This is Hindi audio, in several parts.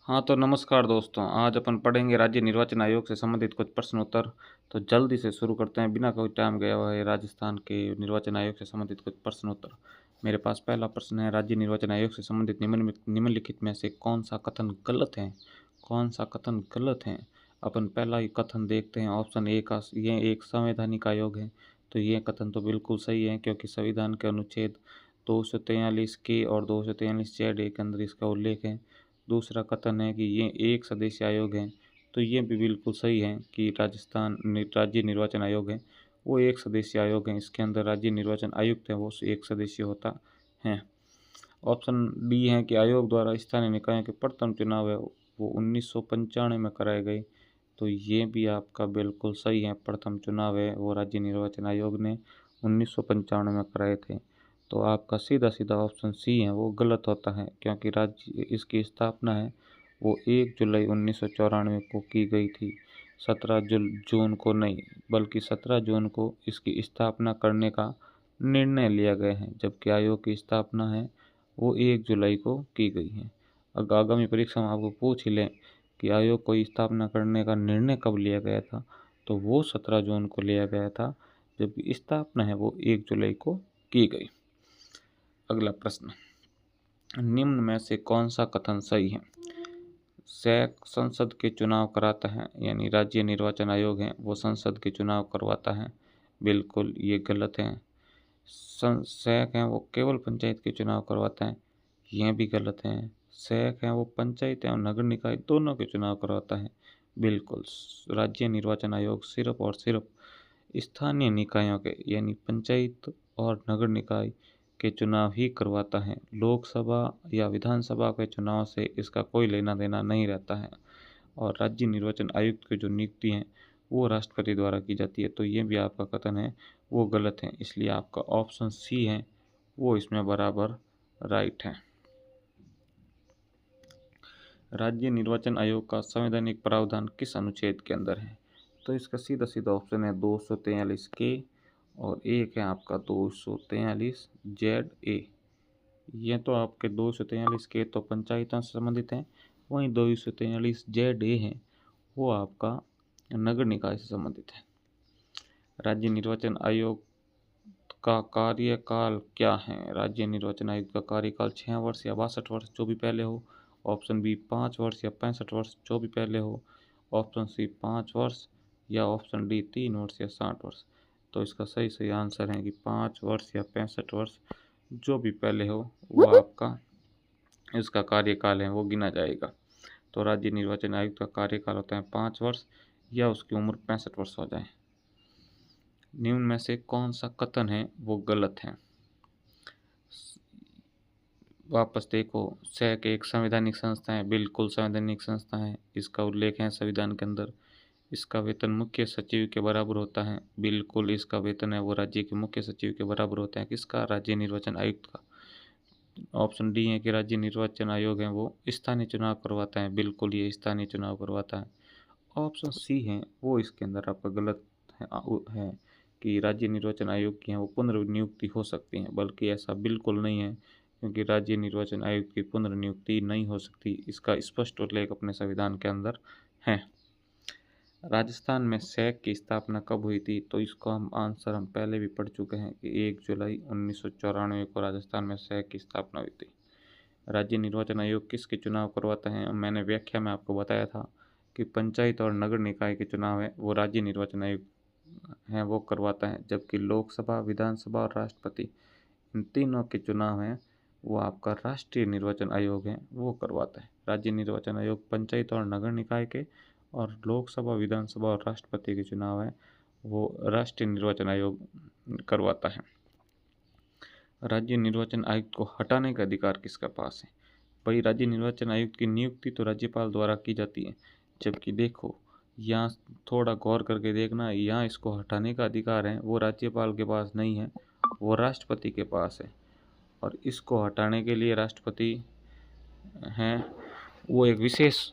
हाँ तो नमस्कार दोस्तों, आज अपन पढ़ेंगे राज्य निर्वाचन आयोग से संबंधित कुछ प्रश्न उत्तर। तो जल्दी से शुरू करते हैं, बिना कोई टाइम गया हुआ है। राजस्थान के निर्वाचन आयोग से संबंधित कुछ प्रश्न उत्तर। मेरे पास पहला प्रश्न है, राज्य निर्वाचन आयोग से संबंधित निम्नलिखित में से कौन सा कथन गलत है? कौन सा कथन गलत है? अपन पहला ही कथन देखते हैं, ऑप्शन ए का। ये एक संवैधानिक आयोग है, तो ये कथन तो बिल्कुल सही है, क्योंकि संविधान के अनुच्छेद 243 के और 243 जेड के अंदर इसका उल्लेख है। दूसरा कथन है कि ये एक सदस्य आयोग है, तो ये भी बिल्कुल सही है कि राज्य निर्वाचन आयोग है वो एक सदस्य आयोग है। इसके अंदर राज्य निर्वाचन आयुक्त है वो एक सदस्य होता है। ऑप्शन डी है कि आयोग द्वारा स्थानीय निकायों के प्रथम चुनाव है वो 1995 में कराए गए, तो ये भी आपका बिल्कुल सही है। प्रथम चुनाव है वो राज्य निर्वाचन आयोग ने 1995 में कराए थे। तो आपका सीधा सीधा ऑप्शन सी है वो गलत होता है, क्योंकि राज्य इसकी स्थापना है वो 1 जुलाई 1994 को की गई थी। 17 जून को नहीं, बल्कि 17 जून को इसकी स्थापना करने का निर्णय लिया गया है, जबकि आयोग की स्थापना है वो 1 जुलाई को की गई है। अगर आगामी परीक्षा में आपको पूछ ही लें कि आयोग को स्थापना करने का निर्णय कब लिया गया था, तो वो 17 जून को लिया गया था, जबकि स्थापना है वो 1 जुलाई को की गई। अगला प्रश्न, निम्न में से कौन सा कथन सही है? सैक संसद के चुनाव कराता है, यानी राज्य निर्वाचन आयोग है वो संसद के चुनाव करवाता है, बिल्कुल ये गलत है। सैक है वो केवल पंचायत के चुनाव करवाता है, यह भी गलत है। सैक है वो पंचायत और नगर निकाय दोनों के चुनाव करवाता है, बिल्कुल। राज्य निर्वाचन आयोग सिर्फ और सिर्फ स्थानीय निकायों के, यानी पंचायत और नगर निकाय के चुनाव ही करवाता है। लोकसभा या विधानसभा के चुनाव से इसका कोई लेना देना नहीं रहता है। और राज्य निर्वाचन आयुक्त की जो नियुक्ति है वो राष्ट्रपति द्वारा की जाती है, तो ये भी आपका कथन है वो गलत है। इसलिए आपका ऑप्शन सी है वो इसमें बराबर राइट है। राज्य निर्वाचन आयोग का संवैधानिक प्रावधान किस अनुच्छेद के अंदर है? तो इसका सीधा सीधा ऑप्शन है 243 के, और एक है आपका 243 जेड ए। ये तो आपके 243 के तो पंचायतों से संबंधित हैं, वहीं 243 जेड ए है वो आपका नगर निकाय से संबंधित है। राज्य निर्वाचन आयोग का कार्यकाल क्या है? राज्य निर्वाचन आयोग का कार्यकाल 6 वर्ष या 62 वर्ष जो भी पहले हो। ऑप्शन बी 5 वर्ष या 65 वर्ष जो भी पहले हो। ऑप्शन सी 5 वर्ष, या ऑप्शन डी 3 वर्ष या 60 वर्ष। तो इसका सही आंसर है कि 5 वर्ष या 65 वर्ष जो भी पहले हो वो आपका इसका कार्यकाल है वो गिना जाएगा। तो राज्य निर्वाचन आयुक्त का कार्यकाल होता है 5 वर्ष, या उसकी उम्र 65 वर्ष हो जाए। निम्न में से कौन सा कथन है वो गलत है? वापस देखो, सैक एक संवैधानिक संस्था है, बिल्कुल संवैधानिक संस्था है, इसका उल्लेख है संविधान के अंदर। इसका वेतन मुख्य सचिव के बराबर होता है, बिल्कुल इसका वेतन है वो राज्य के मुख्य सचिव के बराबर होता है। किसका? राज्य निर्वाचन आयुक्त का। ऑप्शन डी है कि राज्य निर्वाचन आयोग है वो स्थानीय चुनाव करवाता है, बिल्कुल ये स्थानीय चुनाव करवाता है। ऑप्शन सी है वो इसके अंदर आपका गलत है कि राज्य निर्वाचन आयोग की है वो पुनर्नियुक्ति हो सकती है, बल्कि ऐसा बिल्कुल नहीं है, क्योंकि राज्य निर्वाचन आयोग की पुनर्नियुक्ति नहीं हो सकती, इसका स्पष्ट उल्लेख अपने संविधान के अंदर है। राजस्थान में सैक की स्थापना कब हुई थी? तो इसको हम पहले भी पढ़ चुके हैं कि 1 जुलाई 1994 को राजस्थान में सैक की स्थापना हुई थी। राज्य निर्वाचन आयोग किसके चुनाव करवाता है? मैंने व्याख्या में आपको बताया था कि पंचायत और नगर निकाय के चुनाव है वो राज्य निर्वाचन आयोग है वो करवाता है, जबकि लोकसभा, विधानसभा और राष्ट्रपति इन तीनों के चुनाव हैं वो आपका राष्ट्रीय निर्वाचन आयोग है वो करवाता है। राज्य निर्वाचन आयोग पंचायत और नगर निकाय के, और लोकसभा, विधानसभा और राष्ट्रपति के चुनाव है वो राष्ट्रीय निर्वाचन आयोग करवाता है। राज्य निर्वाचन आयुक्त को हटाने का अधिकार किसके पास है? भाई, राज्य निर्वाचन आयुक्त की नियुक्ति तो राज्यपाल द्वारा की जाती है, जबकि देखो यहाँ थोड़ा गौर करके देखना, यहाँ इसको हटाने का अधिकार है वो राज्यपाल के पास नहीं है, वो राष्ट्रपति के पास है। और इसको हटाने के लिए राष्ट्रपति हैं वो एक विशेष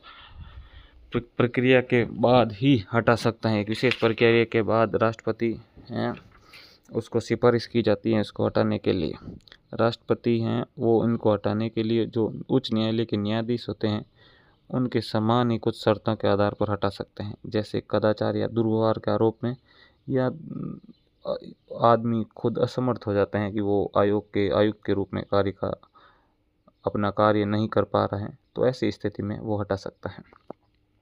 प्रक्रिया के बाद ही हटा सकता है। एक विशेष प्रक्रिया के बाद राष्ट्रपति हैं उसको सिफारिश की जाती है इसको हटाने के लिए। राष्ट्रपति हैं वो इनको हटाने के लिए, जो उच्च न्यायालय के न्यायाधीश होते हैं उनके समान ही कुछ शर्तों के आधार पर हटा सकते हैं, जैसे कदाचार या दुर्व्यवहार के आरोप में, या आदमी खुद असमर्थ हो जाते हैं कि वो आयुक्त के रूप में अपना कार्य नहीं कर पा रहे हैं, तो ऐसी स्थिति में वो हटा सकता है।